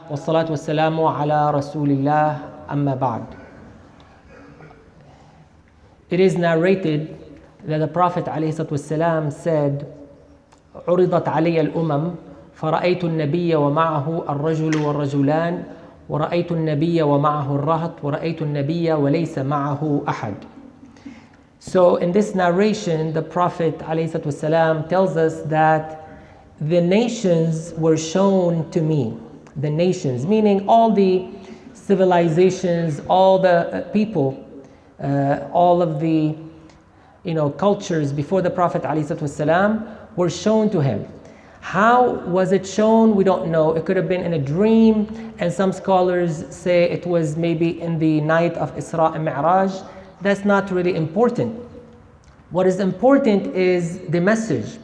والصلاة والسلام على رسول الله أما بعد. It is narrated that the Prophet ﷺ said, عرضت علي الأمم فرأيت النبي ومعه الرجل والرجلان ورأيت النبي ومعه الرهط ورأيت النبي وليس معه أحد. So in this narration, the Prophet ﷺ tells us that the nations were shown to me. The nations, meaning all the civilizations, all the people, all of the cultures before the Prophet ﷺ were shown to him. How was it shown? We don't know. It could have been in a dream, and some scholars say it was maybe in the night of Isra and Mi'raj. That's not really important. What is important is the message.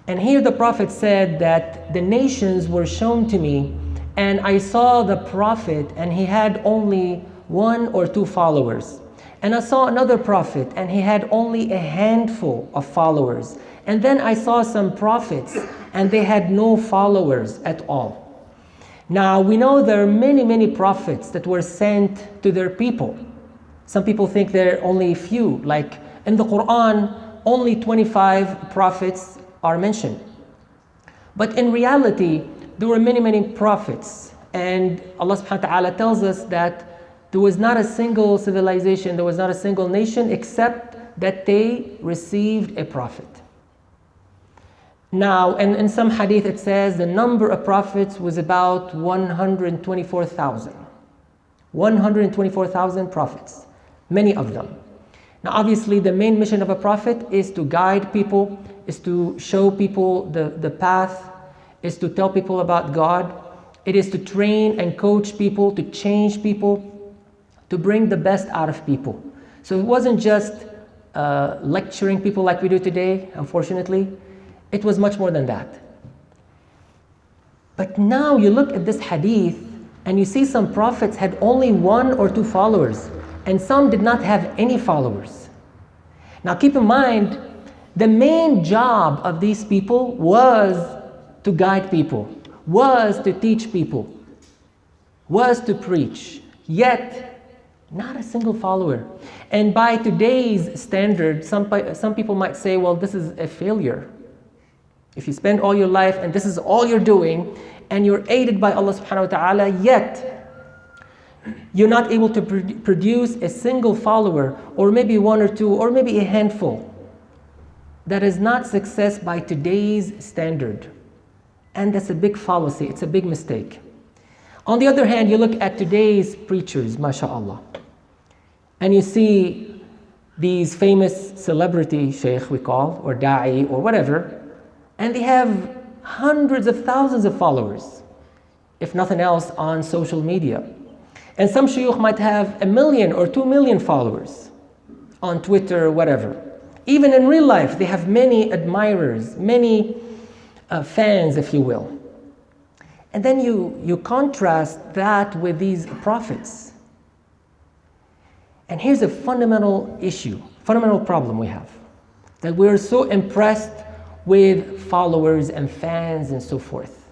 And here the Prophet said that the nations were shown to me, and I saw the Prophet and he had only 1 or 2 followers. And I saw another Prophet and he had only a handful of followers. And then I saw some prophets and they had no followers at all. Now we know there are many prophets that were sent to their people. Some people think there are only a few, like in the Quran, only 25 prophets are mentioned. But in reality, there were many prophets. And Allah subhanahu wa ta'ala tells us that there was not a single civilization, there was not a single nation except that they received a prophet. Now, and in some hadith it says the number of prophets was about 124,000. 124,000 prophets, many of them. Now obviously the main mission of a prophet is to guide people, is to show people the path, is to tell people about God. It is to train and coach people, to change people, to bring the best out of people. So it wasn't just lecturing people like we do today, unfortunately. It was much more than that. But now you look at this hadith and you see some prophets had only 1 or 2 followers, and some did not have any followers. Now keep in mind, the main job of these people was to guide people, was to teach people, was to preach, yet not a single follower. And by today's standard, some people might say, well, this is a failure. If you spend all your life and this is all you're doing, and you're aided by Allah subhanahu wa ta'ala, yet you're not able to produce a single follower, or maybe 1 or 2, or maybe a handful. That is not success by today's standard. And that's a big fallacy, it's a big mistake. On the other hand, you look at today's preachers, mashallah, and you see these famous celebrity sheikh we call, or da'i, or whatever, and they have hundreds of thousands of followers, if nothing else, on social media. And some shuyukh might have 1 million or 2 million followers on Twitter or whatever. Even in real life, they have many admirers, many fans, if you will. And then you contrast that with these prophets. And here's a fundamental issue, fundamental problem we have, that we're so impressed with followers and fans and so forth.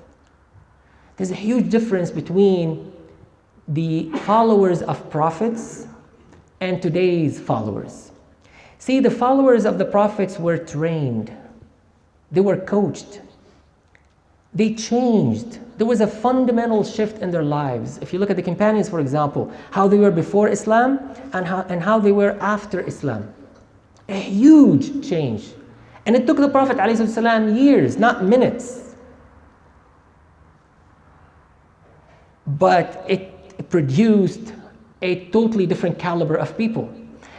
There's a huge difference between the followers of prophets and today's followers. See, the followers of the prophets were trained, they were coached, they changed. There was a fundamental shift in their lives. If you look at the companions, for example, how they were before Islam and how they were after Islam. A huge change. And it took the Prophet ﷺ years, not minutes. But it produced a totally different caliber of people.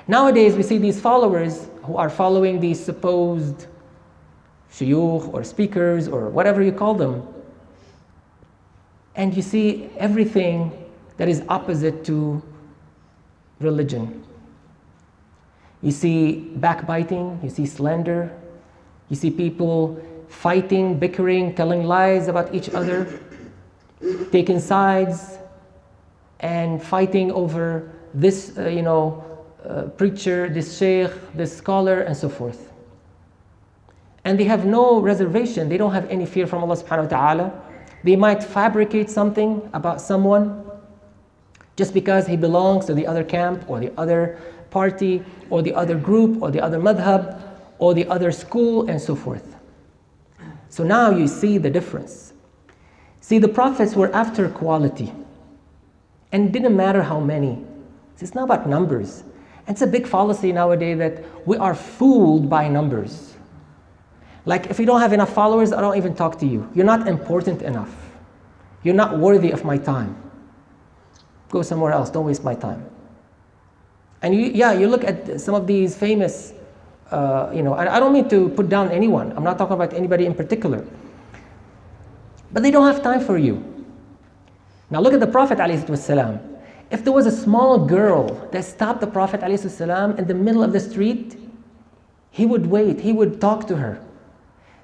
Nowadays, we see these followers who are following these supposed shuyukh or speakers or whatever you call them. And you see everything that is opposite to religion. You see backbiting, you see slander, you see people fighting, bickering, telling lies about each other, taking sides, and fighting over this, preacher, this sheikh, this scholar, and so forth. And they have no reservation. They don't have any fear from Allah subhanahu wa ta'ala. They might fabricate something about someone just because he belongs to the other camp or the other party or the other group or the other madhab or the other school and so forth. So now you see the difference. See, the prophets were after quality, and it didn't matter how many. It's not about numbers. It's a big fallacy nowadays that we are fooled by numbers. Like, if you don't have enough followers, I don't even talk to you. You're not important enough. You're not worthy of my time. Go somewhere else, don't waste my time. And you look at some of these famous, I don't mean to put down anyone. I'm not talking about anybody in particular. But they don't have time for you. Now look at the Prophet ﷺ. If there was a small girl that stopped the Prophet ﷺ in the middle of the street, he would wait, he would talk to her.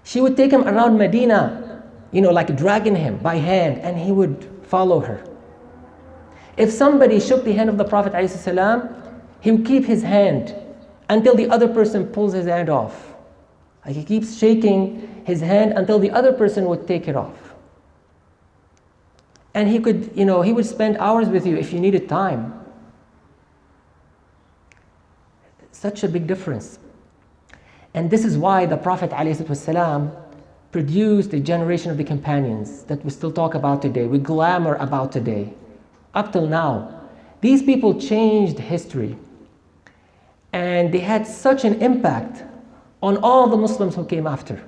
She would take him around Medina, like dragging him by hand, and he would follow her. If somebody shook the hand of the Prophet ﷺ, he would keep his hand until the other person pulls his hand off. Like, he keeps shaking his hand until the other person would take it off. And he would spend hours with you if you needed time. Such a big difference. And this is why the Prophet ﷺ produced a generation of the companions that we still talk about today, we glamour about today, up till now. These people changed history. And they had such an impact on all the Muslims who came after.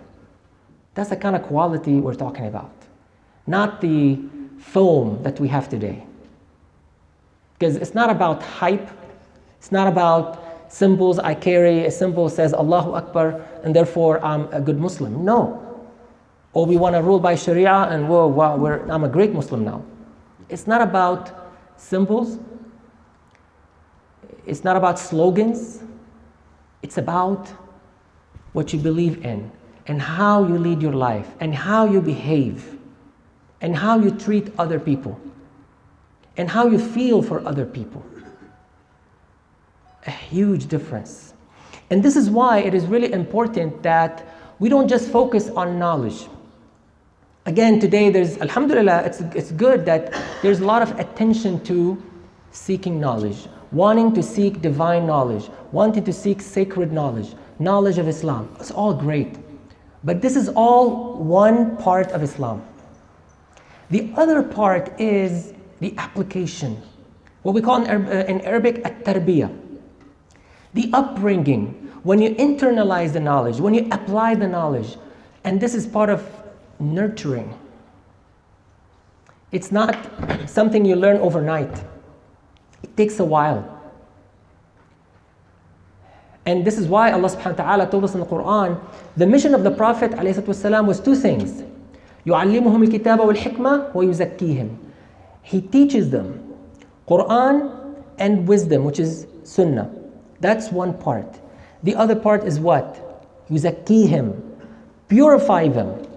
That's the kind of quality we're talking about. Not the foam that we have today. Because it's not about hype. It's not about symbols. I carry a symbol that says Allahu Akbar and therefore I'm a good Muslim. No. Or we want to rule by Sharia and I'm a great Muslim now. It's not about symbols. It's not about slogans. It's about what you believe in and how you lead your life and how you behave and how you treat other people and how you feel for other people. A huge difference. And this is why it is really important that we don't just focus on knowledge. Again, today there's, alhamdulillah, it's good that there's a lot of attention to seeking knowledge, wanting to seek divine knowledge, wanting to seek sacred knowledge, knowledge of Islam. It's all great. But this is all one part of Islam. The other part is the application, what we call in Arabic at-tarbiyah. The upbringing, when you internalize the knowledge, when you apply the knowledge, and this is part of nurturing. It's not something you learn overnight. It takes a while. And this is why Allah subhanahu wa ta'ala told us in the Quran, the mission of the Prophet ﷺ was two things. يُعَلِّمُهُمُ الْكِتَابَ وَالْحِكْمَةِ وَيُزَكِّيهِمْ. He teaches them Quran and wisdom, which is sunnah. That's one part. The other part is what? يُزَكِّيهِمْ. Purify them.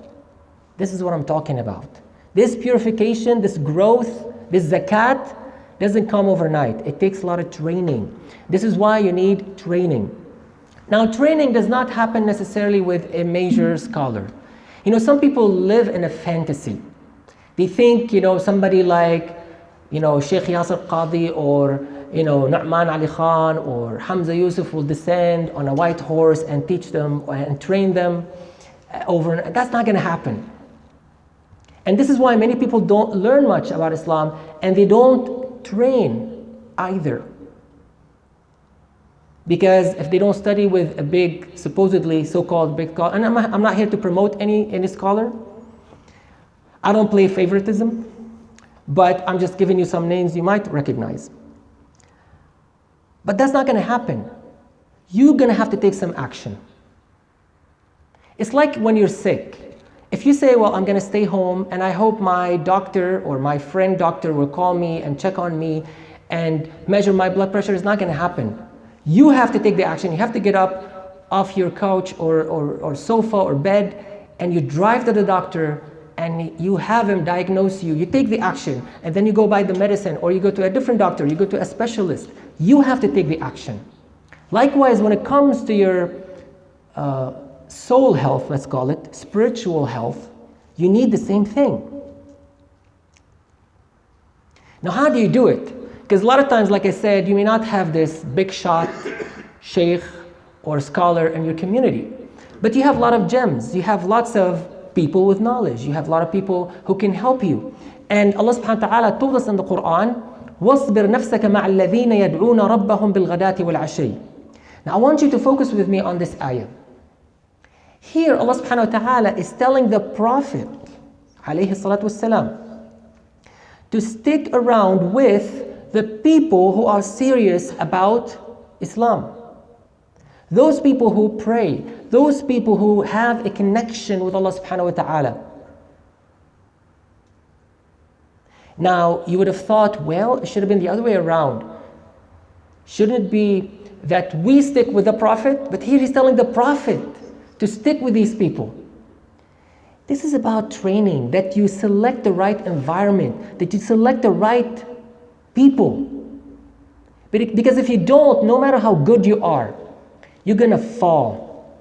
This is what I'm talking about. This purification, this growth, this zakat doesn't come overnight. It takes a lot of training. This is why you need training. Now, training does not happen necessarily with a major scholar. Some people live in a fantasy. They think, somebody like, Sheikh Yasir Qadi or, Nu'man Ali Khan or Hamza Yusuf will descend on a white horse and teach them and train them over. That's not going to happen. And this is why many people don't learn much about Islam and they don't train either. Because if they don't study with a big, supposedly so-called big scholar, and I'm not here to promote any scholar. I don't play favoritism, but I'm just giving you some names you might recognize. But that's not going to happen. You're going to have to take some action. It's like when you're sick. If you say, well, I'm going to stay home and I hope my doctor or my friend doctor will call me and check on me and measure my blood pressure, it's not going to happen. You have to take the action. You have to get up off your couch or sofa or bed and you drive to the doctor and you have him diagnose you. You take the action and then you go buy the medicine or you go to a different doctor, you go to a specialist. You have to take the action. Likewise, when it comes to your soul health, let's call it, spiritual health, you need the same thing. Now, how do you do it? Because a lot of times, like I said, you may not have this big shot sheikh or scholar in your community, but you have a lot of gems. You have lots of people with knowledge. You have a lot of people who can help you. And Allah subhanahu wa ta'ala told us in the Quran, وَاصْبِرْ نَفْسَكَ مَعَ الَّذِينَ يَدْعُونَ رَبَّهُمْ بِالْغَدَاةِ وَالْعَشِيِّ. Now, I want you to focus with me on this ayah. Here, Allah subhanahu wa ta'ala is telling the Prophet, alayhi salatu wassalam, to stick around with the people who are serious about Islam. Those people who pray, those people who have a connection with Allah subhanahu wa ta'ala. Now, you would have thought, well, it should have been the other way around. Shouldn't it be that we stick with the Prophet? But here he's telling the Prophet to stick with these people. This is about training, that you select the right environment, that you select the right people. Because if you don't, no matter how good you are, you're gonna fall.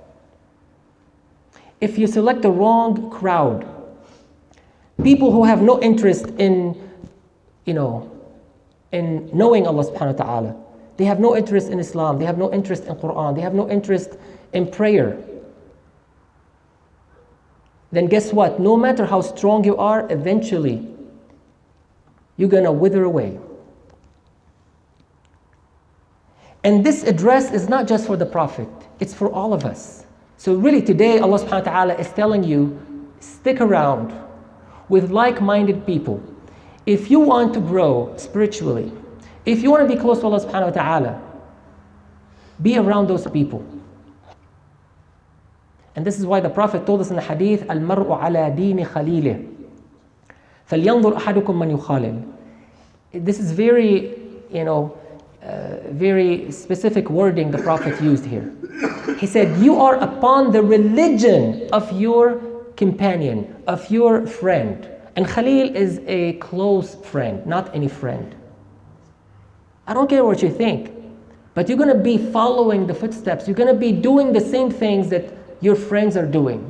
If you select the wrong crowd, people who have no interest in knowing Allah subhanahu wa ta'ala, they have no interest in Islam, they have no interest in Quran, they have no interest in prayer, then guess what? No matter how strong you are, eventually you're gonna wither away. And this address is not just for the Prophet, it's for all of us. So really today Allah subhanahu wa ta'ala is telling you, stick around with like-minded people. If you want to grow spiritually, if you want to be close to Allah subhanahu wa ta'ala, be around those people. And this is why the Prophet told us in the hadith, الْمَرْءُ عَلَى دِينِ خَلِيلِهِ فَلْيَنْظُرْ أَحَدُكُمْ مَنْ يُخَالِلُ. This is very, very specific wording the Prophet used here. He said, you are upon the religion of your companion, of your friend. And Khalil is a close friend, not any friend. I don't care what you think, but you're going to be following the footsteps. You're going to be doing the same things that your friends are doing.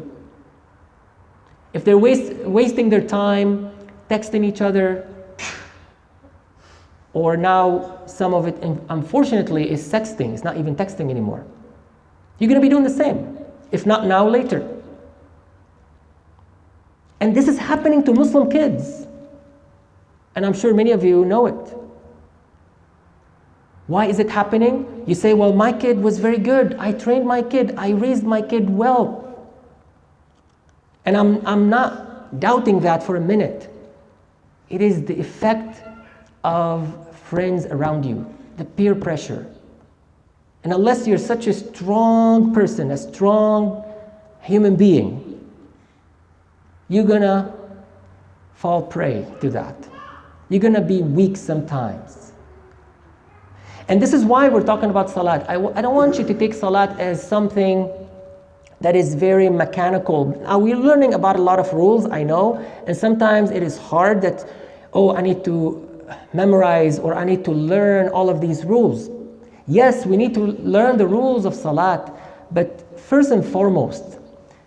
If they're wasting their time texting each other, or now some of it, unfortunately, is sexting. It's not even texting anymore. You're going to be doing the same. If not now, later. And this is happening to Muslim kids. And I'm sure many of you know it. Why is it happening? You say, well, my kid was very good. I trained my kid. I raised my kid well. And I'm not doubting that for a minute. It is the effect of friends around you, the peer pressure. And unless you're such a strong person, a strong human being, you're gonna fall prey to that. You're gonna be weak sometimes. And this is why we're talking about Salat. I don't want you to take Salat as something that is very mechanical. Now, we're learning about a lot of rules, I know, and sometimes it is hard that, I need to memorize or I need to learn all of these rules. Yes, we need to learn the rules of Salat, but first and foremost,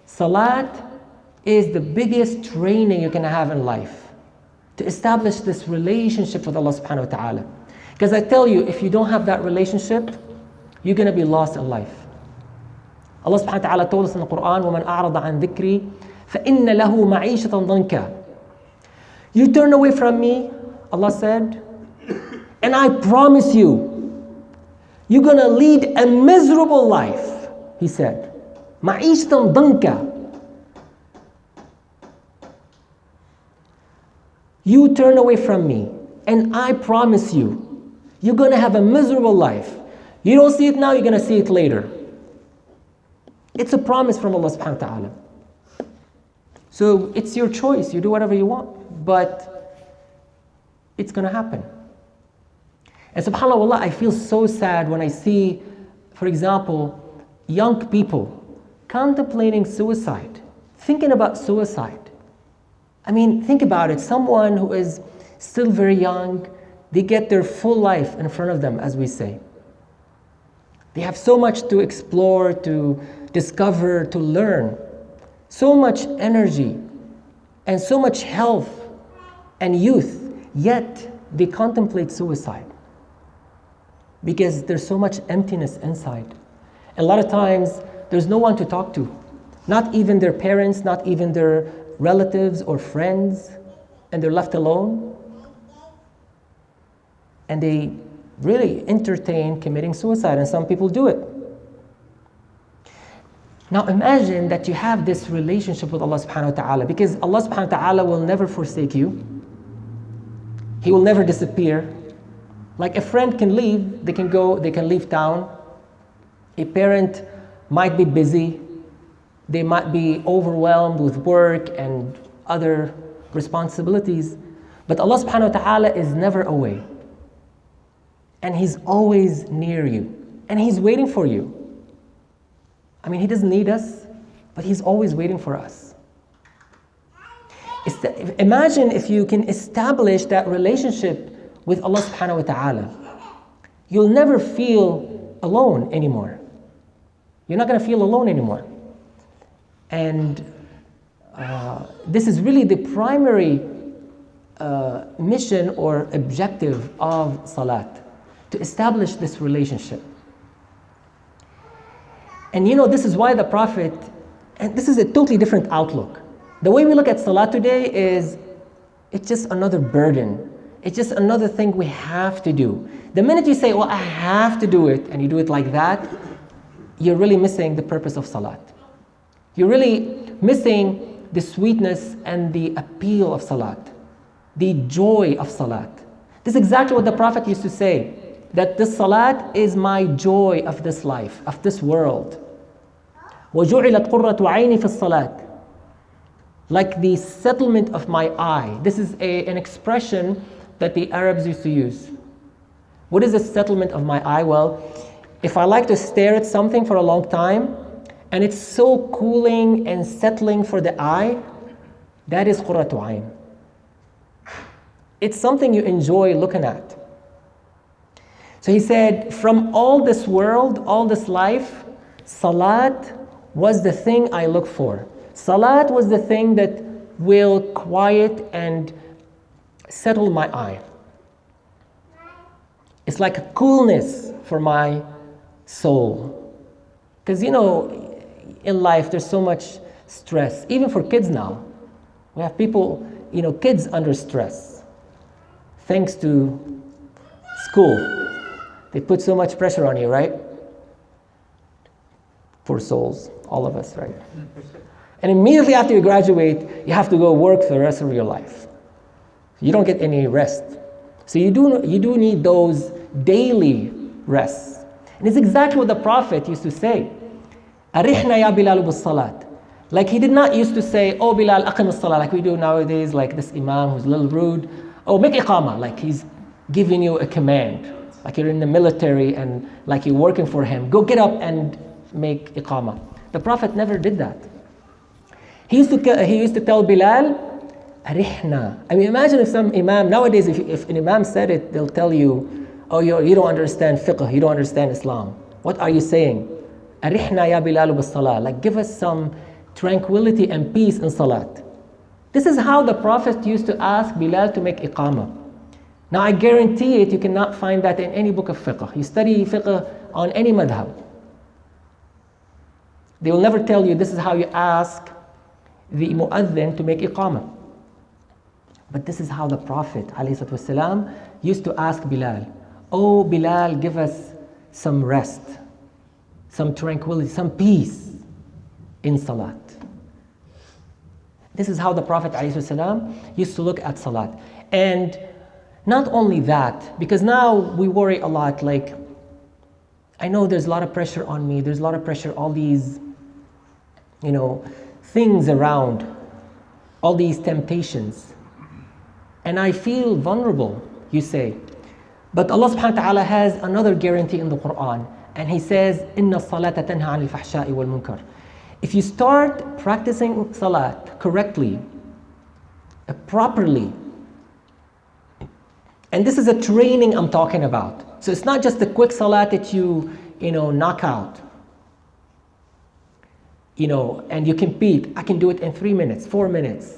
Salat is the biggest training you can have in life to establish this relationship with Allah subhanahu wa ta'ala. Because I tell you, if you don't have that relationship, you're going to be lost in life. Allah subhanahu wa ta'ala told us in the Quran, وَمَنْ أَعْرَضَ عَنْ ذِكْرِي فَإِنَّ لَهُ مَعِيشَةً ضَنْكًا. You turn away from me, Allah said, and I promise you, you're going to lead a miserable life, He said. مَعِيشَةً ضَنْكًا. You turn away from me, and I promise you, you're going to have a miserable life. You don't see it now, you're going to see it later. It's a promise from Allah subhanahu wa ta'ala. So it's your choice, you do whatever you want, but it's going to happen. And subhanAllah, I feel so sad when I see, for example, young people contemplating suicide, thinking about suicide. I mean, think about it. Someone who is still very young, they get their full life in front of them, as we say. They have so much to explore, to discover, to learn. So much energy and so much health and youth. Yet, they contemplate suicide because there's so much emptiness inside. A lot of times, there's no one to talk to, not even their parents, not even their relatives or friends, and they're left alone. And they really entertain committing suicide, and some people do it. Now imagine that you have this relationship with Allah subhanahu wa ta'ala, because Allah subhanahu wa ta'ala will never forsake you. He will never disappear. Like a friend can leave, they can leave town. A parent might be busy. They might be overwhelmed with work and other responsibilities. But Allah subhanahu wa ta'ala is never away. And He's always near you. And He's waiting for you. I mean, He doesn't need us, but He's always waiting for us. Imagine if you can establish that relationship with Allah subhanahu wa ta'ala. You'll never feel alone anymore. You're not going to feel alone anymore. And this is really the primary mission or objective of Salat, to establish this relationship. And this is why the Prophet, and this is a totally different outlook. The way we look at Salat today is, it's just another burden. It's just another thing we have to do. The minute you say, well, I have to do it, and you do it like that, you're really missing the purpose of Salat. You're really missing the sweetness and the appeal of Salat, the joy of Salat. This is exactly what the Prophet used to say, that this Salat is my joy of this life, of this world. وَجُعِلَتْ قُرَّةُ عَيْنِي فِي الصَّلَاةِ, like the settlement of my eye. This is an expression that the Arabs used to use. What is the settlement of my eye? Well, if I like to stare at something for a long time, and it's so cooling and settling for the eye, that is qurratu ayn. It's something you enjoy looking at. So he said, from all this world, all this life, Salat was the thing I look for. Salat was the thing that will quiet and settle my eye. It's like a coolness for my soul. Because in life there's so much stress, even for kids now. We have people, kids under stress. Thanks to school. They put so much pressure on you, right? Poor souls, all of us, right? And immediately after you graduate, you have to go work for the rest of your life. You don't get any rest. So you do need those daily rests. And it's exactly what the Prophet used to say. Arihna ya Bilal bis-salat. Like he did not used to say, oh Bilal, aqim as-salat, like we do nowadays, like this imam who's a little rude. Oh, make iqamah, like he's giving you a command. Like you're in the military and like you're working for him. Go get up and make iqamah. The Prophet never did that. He used to tell Bilal, Arihna. I mean, imagine if some imam, nowadays if an imam said it, they'll tell you, oh, you don't understand fiqh, you don't understand Islam. What are you saying? Arihna ya Bilal bis-salah. Like give us some tranquility and peace in Salat. This is how the Prophet used to ask Bilal to make iqamah. Now I guarantee it, you cannot find that in any book of fiqh. You study fiqh on any madhab. They will never tell you this is how you ask the mu'adhin to make iqamah. But this is how the Prophet ﷺ used to ask Bilal, oh Bilal, give us some rest, some tranquility, some peace in Salat. This is how the Prophet ﷺ used to look at Salat. And not only that, because now we worry a lot, like, I know there's a lot of pressure on me, there's a lot of pressure, all these, things around, all these temptations. And I feel vulnerable, you say. But Allah subhanahu wa ta'ala has another guarantee in the Quran. And He says, إِنَّ الصَّلَاةَ تَنْهَى عَنِ الْفَحْشَاءِ وَالْمُنْكَرِ. If you start practicing Salat correctly, properly, and this is a training I'm talking about. So it's not just a quick Salat that you knock out. And you compete. I can do it in 3 minutes, 4 minutes.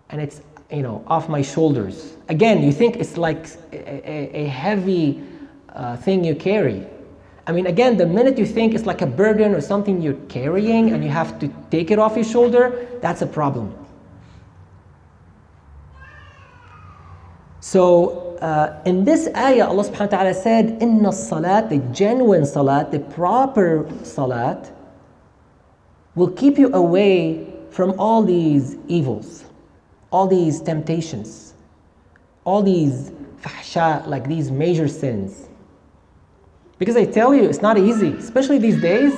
And it's off my shoulders. Again, you think it's like a heavy thing you carry. I mean, again, the minute you think it's like a burden or something you're carrying and you have to take it off your shoulder, that's a problem. So in this ayah, Allah subhanahu wa ta'ala said, Inna salat, the genuine salat, the proper salat, will keep you away from all these evils, all these temptations, all these fahsha, like these major sins. Because I tell you, it's not easy, especially these days.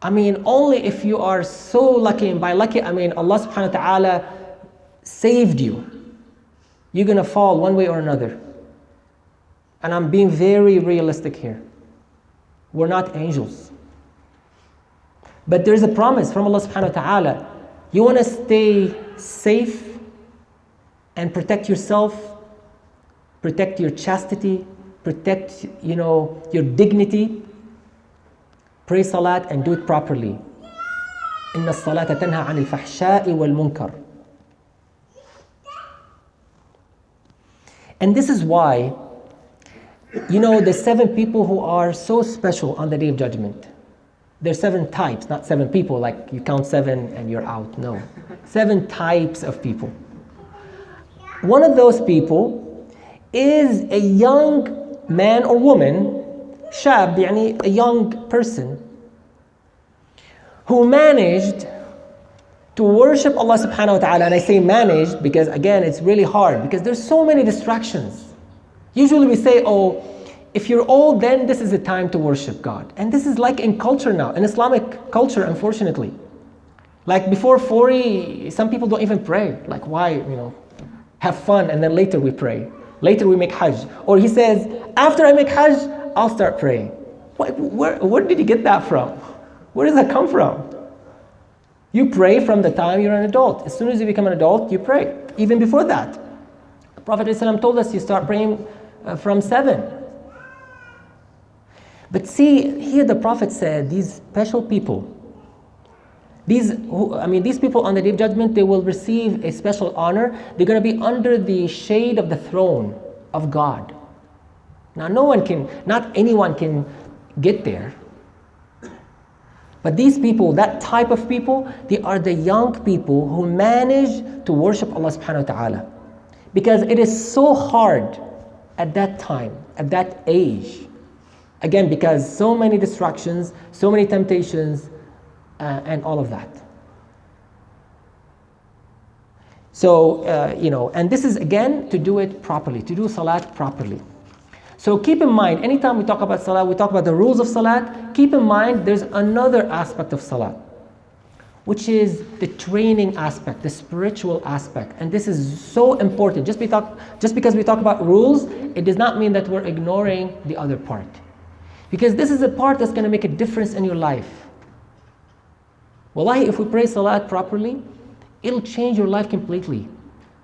I mean, only if you are so lucky, and by lucky, I mean Allah subhanahu wa ta'ala saved you, you're going to fall one way or another. And I'm being very realistic here. We're not angels. But there's a promise from Allah subhanahu wa ta'ala. You want to stay safe and protect yourself, protect your chastity, protect, your dignity. Pray salat and do it properly. Inna salata tanha anil fahsha'i wal munkar. And this is why, the 7 people who are so special on the Day of Judgment. There's 7 types, not 7 people, like you count 7 and you're out. No. 7 types of people. One of those people is a young man or woman, shab, a young person, who managed to worship Allah subhanahu wa ta'ala. And I say managed because, again, it's really hard because there's so many distractions. Usually we say, if you're old, then this is the time to worship God. And this is like in culture now, in Islamic culture, unfortunately. Like before 40, some people don't even pray. Like why, have fun and then later we pray. Later we make Hajj. Or he says, after I make Hajj, I'll start praying. Where did you get that from? Where does that come from? You pray from the time you're an adult. As soon as you become an adult, you pray. Even before that. The Prophet ﷺ told us you start praying from 7. But see, here the Prophet said, these special people, these people on the Day of Judgment, they will receive a special honor. They're going to be under the shade of the throne of God. Now, not anyone can get there. But these people, that type of people, they are the young people who manage to worship Allah subhanahu wa ta'ala. Because it is so hard at that time, at that age. Again, because so many distractions, so many temptations, and all of that. So, and this is again to do it properly, to do salat properly. So keep in mind, anytime we talk about salat, we talk about the rules of salat, keep in mind there's another aspect of salat, which is the training aspect, the spiritual aspect. And this is so important. Just because we talk about rules, it does not mean that we're ignoring the other part. Because this is a part that's going to make a difference in your life. Wallahi, if we pray salat properly, it'll change your life completely.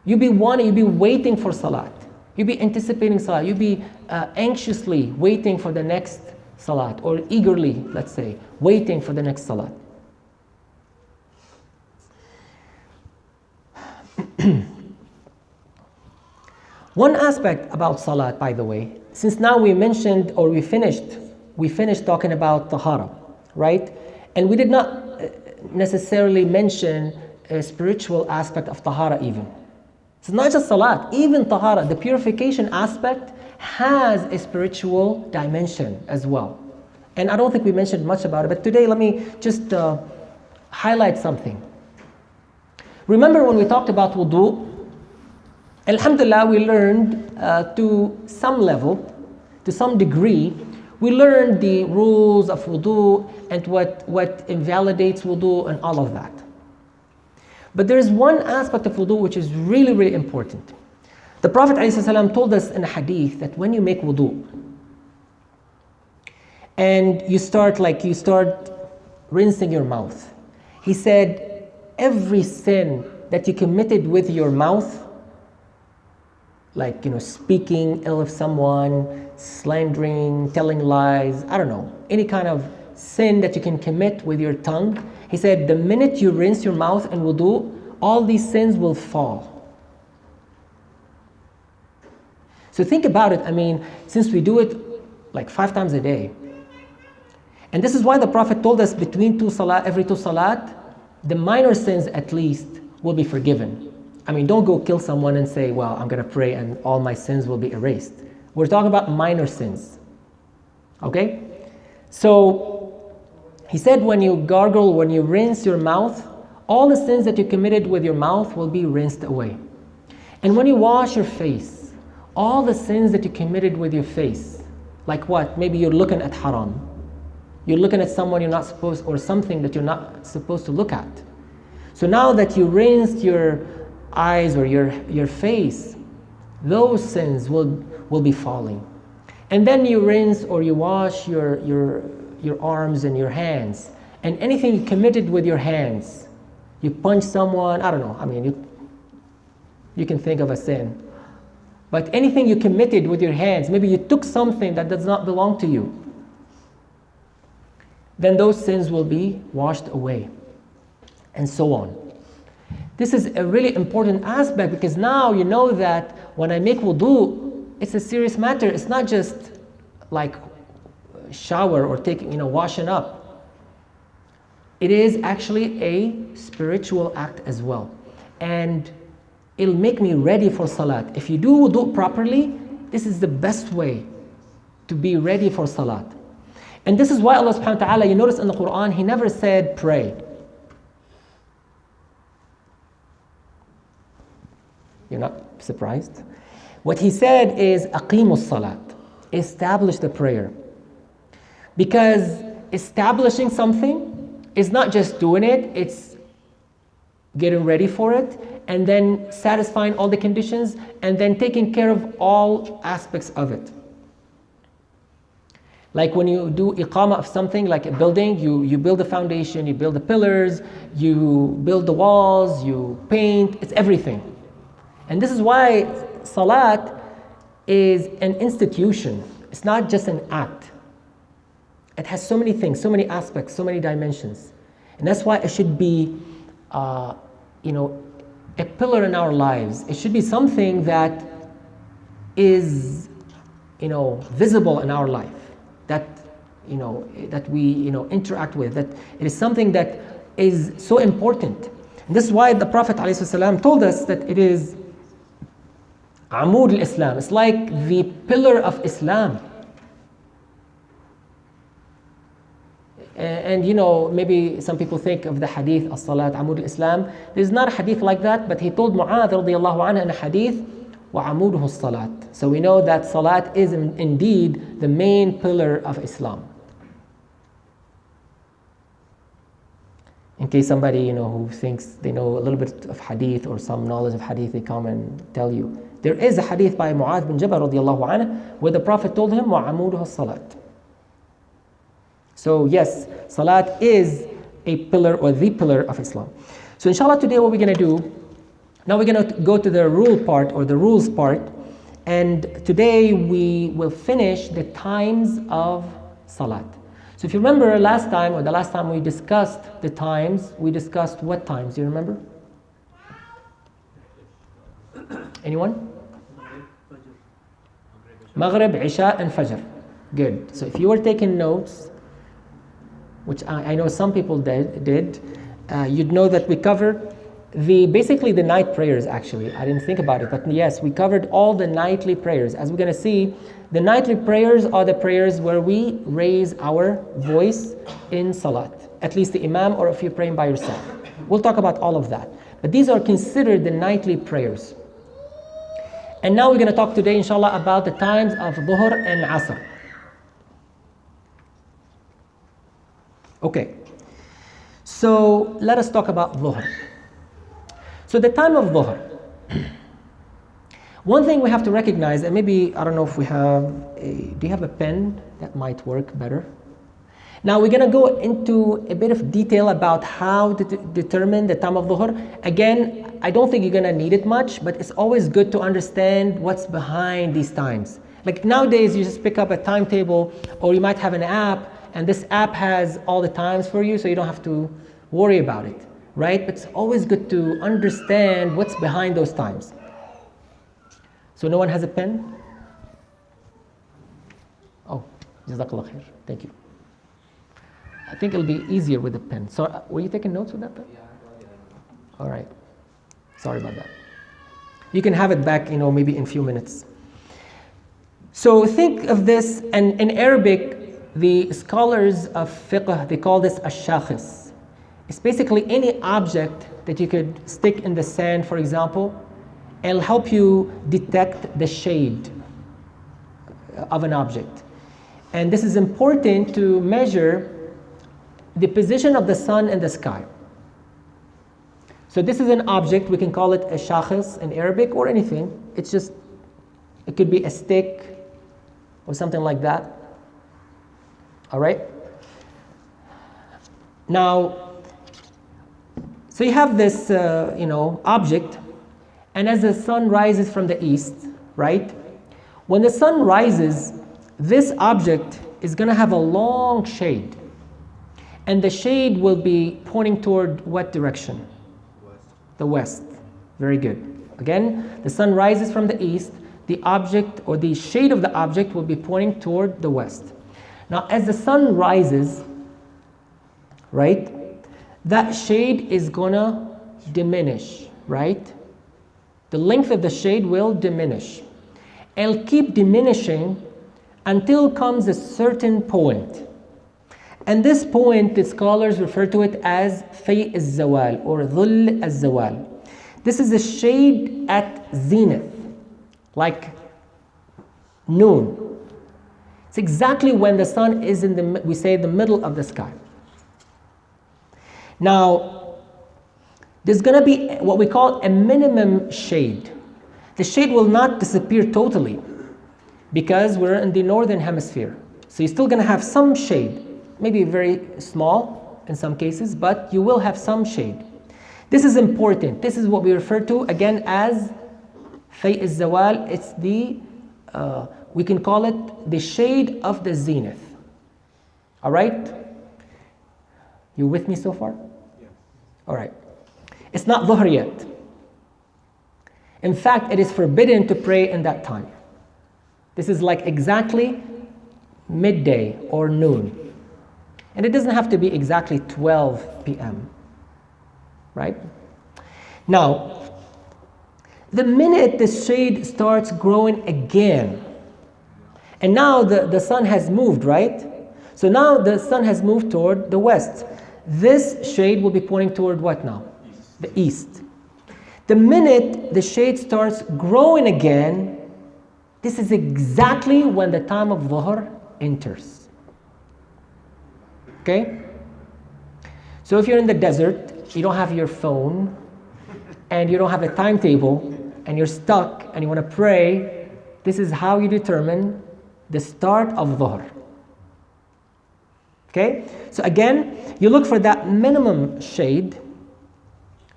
You'll be waiting for salat. You'll be anticipating salat. You'll be anxiously waiting for the next salat, or eagerly, let's say, waiting for the next salat. One aspect about salat, by the way, since now we finished talking about tahara, right? And we did not necessarily mention a spiritual aspect of tahara even. It's not just salat, even tahara, the purification aspect has a spiritual dimension as well. And I don't think we mentioned much about it, but today let me just highlight something. Remember when we talked about wudu? Alhamdulillah, we learned to some level, to some degree, we learned the rules of wudu and what invalidates wudu and all of that. But there is one aspect of wudu which is really, really important. The Prophet ﷺ told us in a hadith that when you make wudu and you start rinsing your mouth, he said every sin that you committed with your mouth, like speaking ill of someone, slandering, telling lies, I don't know, any kind of sin that you can commit with your tongue, he said the minute you rinse your mouth in wudu, all these sins will fall. So think about it. I mean, since we do it like 5 times a day, and this is why the Prophet told us between every two salat, the minor sins at least will be forgiven. I mean, don't go kill someone and say, well, I'm going to pray and all my sins will be erased. We're talking about minor sins. Okay? So, he said when you gargle, when you rinse your mouth, all the sins that you committed with your mouth will be rinsed away. And when you wash your face, all the sins that you committed with your face, like what? Maybe you're looking at haram. You're looking at someone you're not supposed, or something that you're not supposed to look at. So now that you rinsed your eyes or your face, those sins will be falling. And then you rinse or you wash your arms and your hands. And anything you committed with your hands, you punch someone, I don't know, I mean, you can think of a sin. But anything you committed with your hands, maybe you took something that does not belong to you, then those sins will be washed away, and so on. This is a really important aspect because now you know that when I make wudu, it's a serious matter. It's not just like shower or washing up. It is actually a spiritual act as well. And it'll make me ready for salat. If you do wudu properly, this is the best way to be ready for salat. And this is why Allah subhanahu wa ta'ala, you notice in the Quran, He never said pray. You're not surprised? What He said is aqimus salat. Establish the prayer. Because establishing something is not just doing it, it's getting ready for it, and then satisfying all the conditions, and then taking care of all aspects of it. Like when you do Iqamah of something, like a building, you build the foundation, you build the pillars, you build the walls, you paint, it's everything. And this is why Salat is an institution. It's not just an act. It has so many things, so many aspects, so many dimensions. And that's why it should be a pillar in our lives. It should be something that is, visible in our life, that we interact with, that it is something that is so important. And this is why the Prophet ﷺ told us that it is Amud al-Islam. It's like the pillar of Islam. And maybe some people think of the hadith, as-salat, amud al-Islam. There's not a hadith like that, but he told Mu'adh radiyallahu anha in a hadith, وَعَمُودُهُ الصَّلَاةِ. So we know that salat is indeed the main pillar of Islam. In case somebody, who thinks they know a little bit of hadith or some knowledge of hadith, they come and tell you. There is a hadith by Mu'adh bin Jabal radiyallahu anha where the Prophet told him, وَعَمُودُهُ الصَّلَاةِ. So yes, Salat is a pillar or the pillar of Islam. So inshallah today what we're going to do, now we're going to go to the rule part or the rules part, and today we will finish the times of Salat. So if you remember last time or the last time we discussed the times, we discussed what times? Do you remember? Anyone? Maghrib, Ishaa and Fajr. Good. So if you were taking notes, which I know some people did, you'd know that we covered basically the night prayers actually. I didn't think about it, but yes, we covered all the nightly prayers. As we're going to see, the nightly prayers are the prayers where we raise our voice in Salat. At least the Imam, or if you're praying by yourself. We'll talk about all of that. But these are considered the nightly prayers. And now we're going to talk today, inshallah, about the times of Dhuhr and Asr. Okay, so let us talk about Dhuhr. So the time of Dhuhr. One thing we have to recognize, and maybe, I don't know if we have do you have a pen that might work better? Now we're going to go into a bit of detail about how to determine the time of Dhuhr. Again, I don't think you're going to need it much, but it's always good to understand what's behind these times. Like nowadays, you just pick up a timetable, or you might have an app, and this app has all the times for you, so you don't have to worry about it. right? But it's always good to understand what's behind those times. So no one has a pen? Oh, Jazakallah khair. Thank you. I think it'll be easier with a pen. So were you taking notes with that pen? Yeah, I got it. All right. Sorry about that. You can have it back, maybe in a few minutes. So think of this, and in Arabic, the scholars of fiqh, they call this ash-shakhis. It's basically any object that you could stick in the sand, for example, and it'll help you detect the shade of an object. And this is important to measure the position of the sun in the sky. So this is an object, we can call it a shakhis in Arabic or anything. It could be a stick or something like that. All right? Now, so you have this, object, and as the sun rises from the east, right? When the sun rises, this object is going to have a long shade. And the shade will be pointing toward what direction? West. The west. Very good. Again, the sun rises from the east. The object or the shade of the object will be pointing toward the west. Now, as the sun rises, right, that shade is gonna diminish, right? The length of the shade will diminish. It'll keep diminishing until comes a certain point. And this point, the scholars refer to it as Fay al-Zawal or Dhull al-Zawal. This is a shade at zenith, like noon. It's exactly when the sun is in the middle of the sky. Now, there's going to be what we call a minimum shade. The shade will not disappear totally because we're in the northern hemisphere. So you're still going to have some shade, maybe very small in some cases, but you will have some shade. This is important. This is what we refer to again as Fay al-Zawal. It's we can call it the shade of the zenith. All right? You with me so far? Yeah. All right. It's not Dhuhr yet. In fact, it is forbidden to pray in that time. This is like exactly midday or noon. And it doesn't have to be exactly 12 p.m. Right? Now, the minute the shade starts growing again, and now the sun has moved, right? So now the sun has moved toward the west. This shade will be pointing toward what now? East. The east. The minute the shade starts growing again, this is exactly when the time of Dhuhr enters. Okay? So if you're in the desert, you don't have your phone, and you don't have a timetable, and you're stuck, and you want to pray, this is how you determine the start of Dhuhr. Okay? So again, you look for that minimum shade,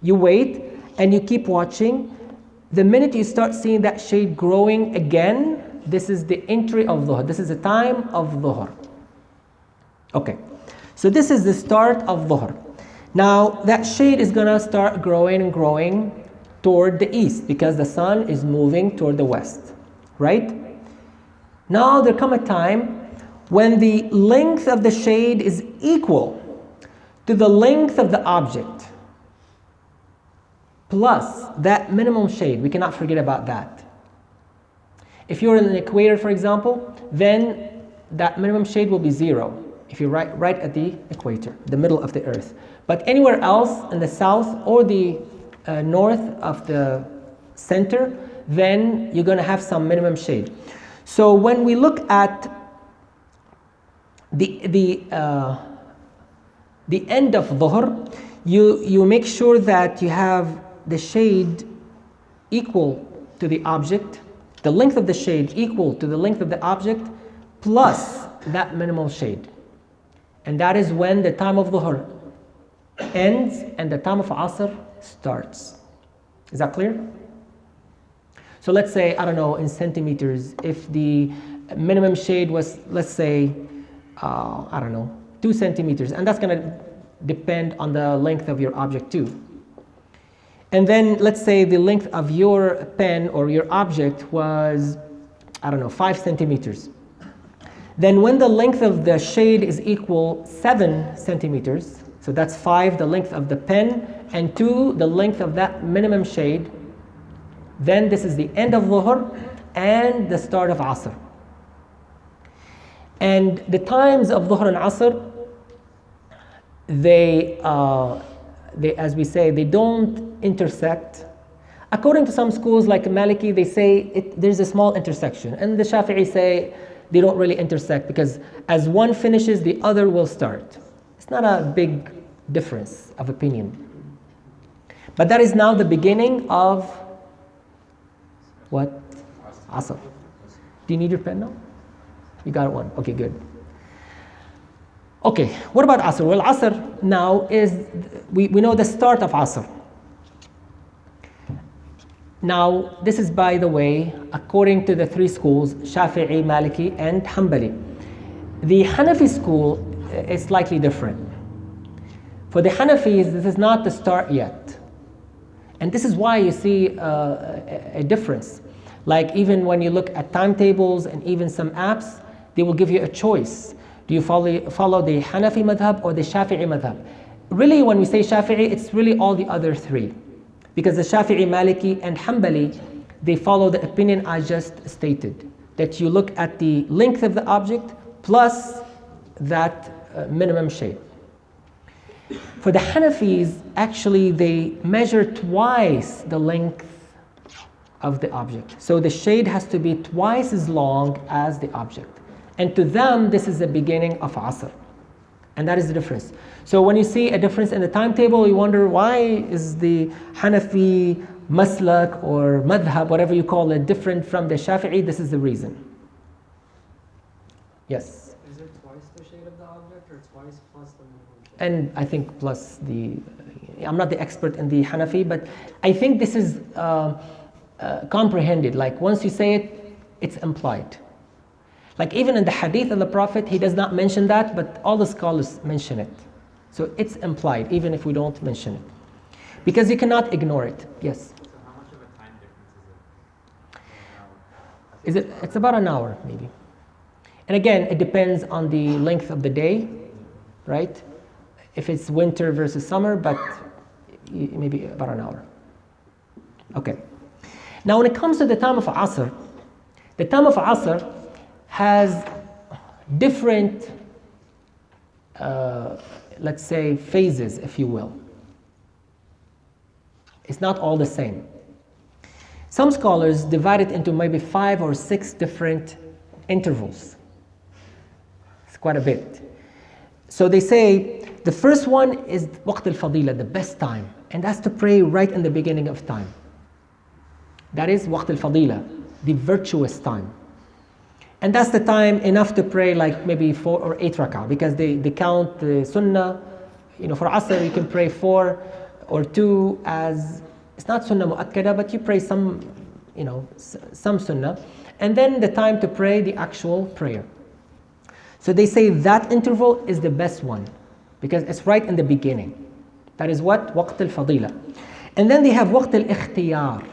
you wait, and you keep watching. The minute you start seeing that shade growing again, this is the entry of Dhuhr. This is the time of Dhuhr. Okay. So this is the start of Dhuhr. Now, that shade is going to start growing and growing toward the east because the sun is moving toward the west, right? Now, there come a time when the length of the shade is equal to the length of the object plus that minimum shade. We cannot forget about that. If you're in the equator, for example, then that minimum shade will be 0 if you're right at the equator, the middle of the earth. But anywhere else in the south or the north of the center, then you're going to have some minimum shade. So when we look at the end of Dhuhr, you make sure that you have the shade equal to the object, the length of the shade equal to the length of the object, plus that minimal shade. And that is when the time of Dhuhr ends and the time of Asr starts. Is that clear? So let's say, I don't know, in centimeters, if the minimum shade was, let's say, 2 centimeters, and that's going to depend on the length of your object too. And then let's say the length of your pen or your object was, I don't know, 5 centimeters. Then when the length of the shade is equal 7 centimeters, so that's 5 the length of the pen and 2 the length of that minimum shade, then this is the end of Dhuhr and the start of Asr. And the times of Dhuhr and Asr, they, as we say, they don't intersect. According to some schools like Maliki, they say there's a small intersection. And the Shafi'i say they don't really intersect because as one finishes, the other will start. It's not a big difference of opinion. But that is now the beginning of what? Asr. Do you need your pen now? You got one. Okay, good. Okay, what about Asr? Well, Asr now is, we know the start of Asr. Now, this is, by the way, according to the three schools, Shafi'i, Maliki, and Hanbali. The Hanafi school is slightly different. For the Hanafis, this is not the start yet. And this is why you see a difference. Like even when you look at timetables and even some apps, they will give you a choice. Do you follow the Hanafi madhab or the Shafi'i madhab? Really, when we say Shafi'i, it's really all the other three. Because the Shafi'i, Maliki, and Hanbali, they follow the opinion I just stated. That you look at the length of the object plus that minimum shade. For the Hanafis, actually they measure twice the length of the object. So the shade has to be twice as long as the object. And to them, this is the beginning of Asr. And that is the difference. So when you see a difference in the timetable, you wonder why is the Hanafi maslak or madhab, whatever you call it, different from the Shafi'i? This is the reason. Yes? Is it twice the shade of the object or twice plus the minimum shade? And I think plus the, I'm not the expert in the Hanafi, but I think this is comprehended. Like once you say it, it's implied. Like even in the hadith of the Prophet, he does not mention that, but all the scholars mention it. So it's implied, even if we don't mention it. Because you cannot ignore it. Yes? So how much of a time difference Is it? It's about an hour, maybe. And again, it depends on the length of the day, right? If it's winter versus summer, but maybe about an hour. Okay. Now when it comes to the time of Asr, the time of Asr has different, let's say, phases, if you will. It's not all the same. Some scholars divide it into maybe 5 or 6 different intervals. It's quite a bit. So they say the first one is Waqt al-Fadila, the best time, and that's to pray right in the beginning of time. That is Waqt al-Fadila, the virtuous time. And that's the time enough to pray like maybe 4 or 8 rak'ah, because they count the sunnah. You know, for Asr you can pray 4 or 2 as, it's not sunnah mu'akkada, but you pray some, you know, some sunnah. And then the time to pray the actual prayer. So they say that interval is the best one, because it's right in the beginning. That is what? Waqt al-Fadila. And then they have Waqt al-Ikhtiyar.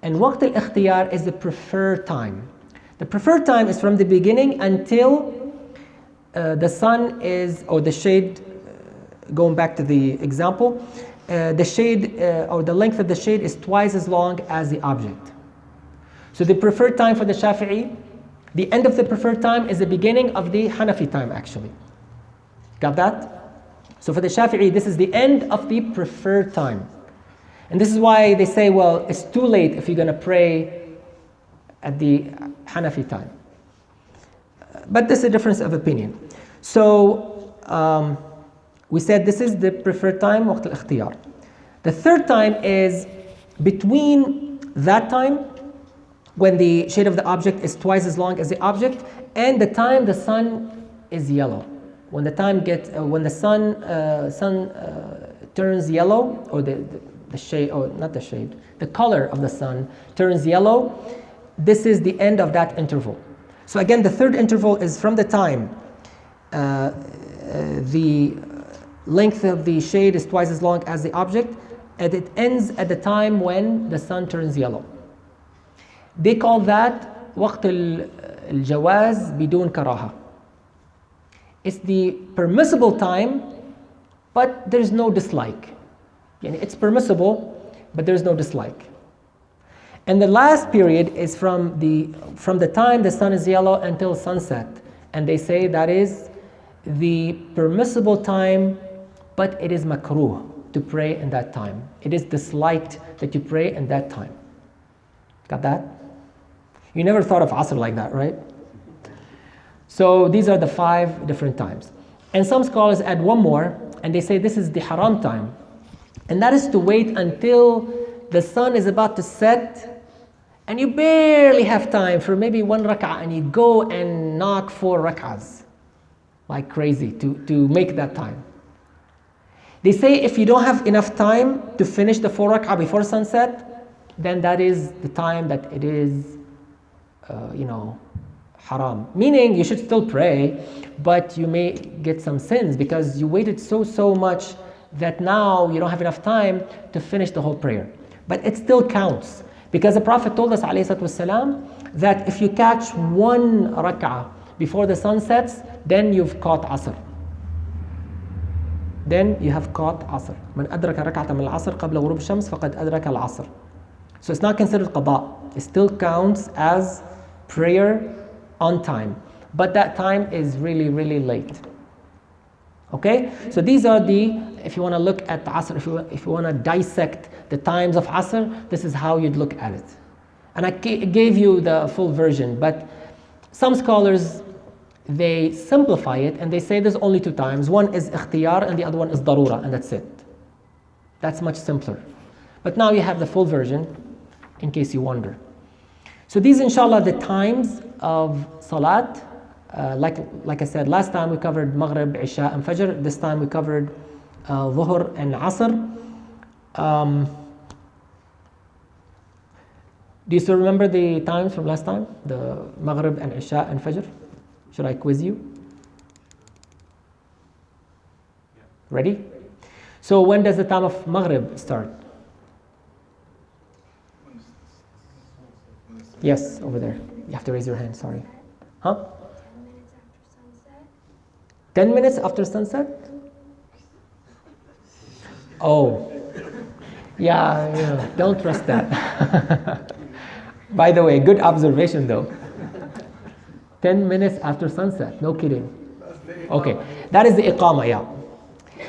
And Waqt al-Ikhtiyar is the preferred time. The preferred time is from the beginning until the sun is, or the shade, going back to the example, the shade or the length of the shade is twice as long as the object. So the preferred time for the Shafi'i, the end of the preferred time is the beginning of the Hanafi time actually. Got that? So for the Shafi'i, this is the end of the preferred time. And this is why they say, well, it's too late if you're going to pray at the Hanafi time. But this is a difference of opinion. So we said this is the preferred time, Waqt al-Ikhtiyar. The third time is between that time when the shade of the object is twice as long as the object and the time the sun is yellow. When the time gets, when the sun turns yellow, or the shade, or not the shade, the color of the sun turns yellow, this is the end of that interval. So again, the third interval is from the time the length of the shade is twice as long as the object, and it ends at the time when the sun turns yellow. They call that وقت الجواز بدون كراهة. It's the permissible time, but there's no dislike. Yani it's permissible, but there's no dislike. And the last period is from the time the sun is yellow until sunset. And they say that is the permissible time, but it is makruh to pray in that time. It is disliked that you pray in that time. Got that? You never thought of Asr like that, right? So these are the 5 different times. And some scholars add one more, and they say this is the haram time. And that is to wait until the sun is about to set, and you barely have time for maybe 1 rak'ah, and you go and knock 4 rak'ahs like crazy to make that time. They say if you don't have enough time to finish the 4 rak'ah before sunset, then that is the time that it is, haram. Meaning you should still pray, but you may get some sins because you waited so much that now you don't have enough time to finish the whole prayer. But it still counts because the Prophet told us ﷺ, that if you catch 1 rak'ah before the sun sets, then you've caught Asr. Then you have caught Asr. من أدرك ركعة من العصر قبل غروب الشمس فقد أدرك العصر. So it's not considered qada. It still counts as prayer on time. But that time is really, really late. Okay? So these are if you want to look at the Asr, if you want to dissect the times of Asr, this is how you'd look at it. And I gave you the full version, but some scholars, they simplify it and they say there's only 2 times. One is ikhtiyar and the other one is darura, and that's it. That's much simpler. But now you have the full version in case you wonder. So these, inshallah, the times of Salat. Like I said, last time we covered Maghrib, Ishaa and Fajr. This time we covered Dhuhr and Asr. Do you still remember the times from last time? The Maghrib and Ishaa and Fajr? Should I quiz you? Yeah. Ready? So when does the time of Maghrib start? Yes, over there. You have to raise your hand, sorry. Huh? 10 minutes after sunset? Oh, yeah, don't trust that. By the way, good observation though. 10 minutes after sunset, no kidding. Okay, that is the Iqamah, yeah.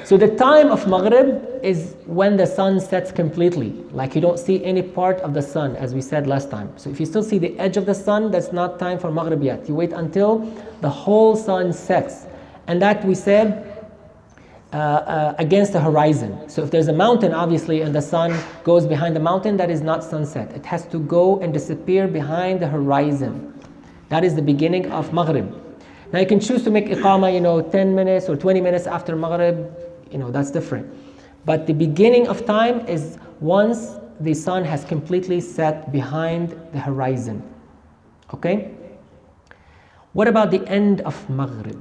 So the time of Maghrib is when the sun sets completely. Like you don't see any part of the sun, as we said last time. So if you still see the edge of the sun, that's not time for Maghrib yet. You wait until the whole sun sets. And that we said against the horizon. So if there's a mountain, obviously, and the sun goes behind the mountain, that is not sunset. It has to go and disappear behind the horizon. That is the beginning of Maghrib. Now you can choose to make Iqamah, 10 minutes or 20 minutes after Maghrib, that's different. But the beginning of time is once the sun has completely set behind the horizon. Okay? What about the end of Maghrib?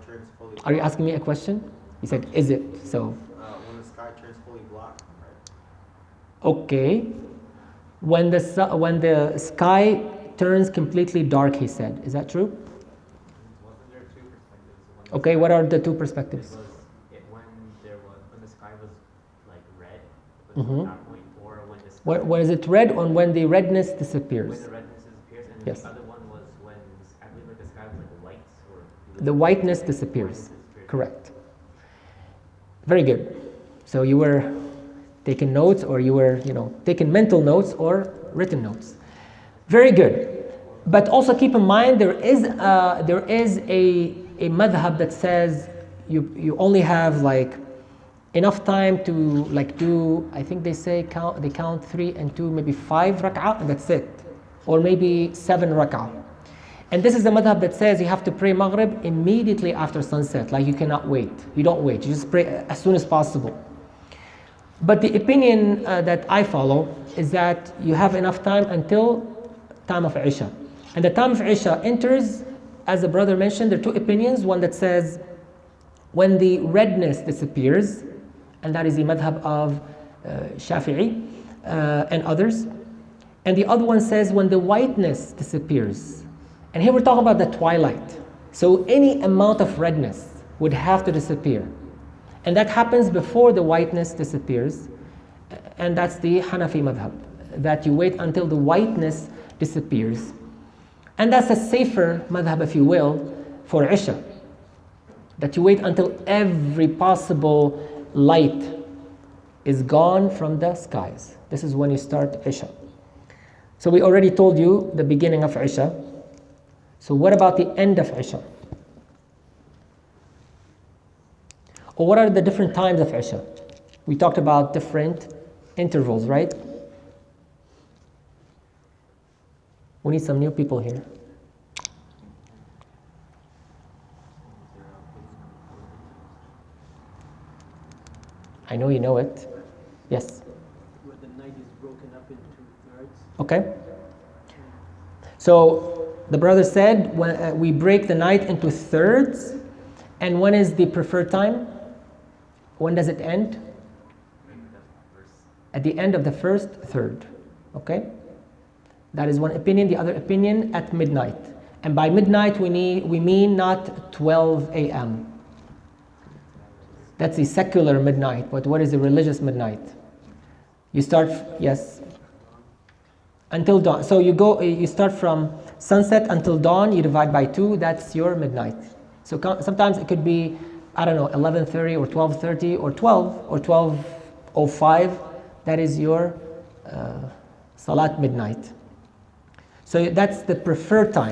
Turns fully Are you asking me a question? You said, is it? So. When the sky turns fully black, right? Okay. When the sky turns completely dark, he said. Is that true? Wasn't there 2 perspectives? Okay, what are the 2 perspectives? When the sky was like red, Mhm. at that point, or when the sky, When is it red or when the redness disappears? when the redness disappears, and Yes. the other one was when I believe like the sky was like white or The whiteness disappears. Correct. Very good. So you were taking notes, or you were, taking mental notes or written notes. Very good. But also keep in mind there is a madhab that says you only have like enough time to like do, I think they count 3 and 2, maybe 5 rak'ah, and that's it. Or maybe 7 rak'ah. And this is the madhab that says you have to pray Maghrib immediately after sunset. Like you cannot wait. You don't wait. You just pray as soon as possible. But the opinion that I follow is that you have enough time until time of Isha. And the time of Isha enters, as the brother mentioned, there are two opinions. One that says when the redness disappears, and that is the madhab of Shafi'i and others. And the other one says when the whiteness disappears. And here we're talking about the twilight. So any amount of redness would have to disappear. And that happens before the whiteness disappears. And that's the Hanafi madhab, that you wait until the whiteness disappears. And that's a safer madhab, if you will, for Isha. That you wait until every possible light is gone from the skies. This is when you start Isha. So we already told you the beginning of Isha. So what about the end of Isha? Or what are the different times of Isha? We talked about different intervals, right? We need some new people here. I know you know it. Yes. Where the night is broken up into thirds. Okay. So the brother said when we break the night into thirds, and when is the preferred time? When does it end? At the end of the first third. Okay. That is one opinion. The other opinion at midnight. And by midnight we mean not 12 a.m. That's the secular midnight, but what is the religious midnight? You start, yes, until dawn. So you start from sunset until dawn, you divide by 2, that's your midnight. So sometimes it could be, I don't know, 11:30 or 12:30 or 12 or 12:05. That is your Salat midnight. So that's the preferred time.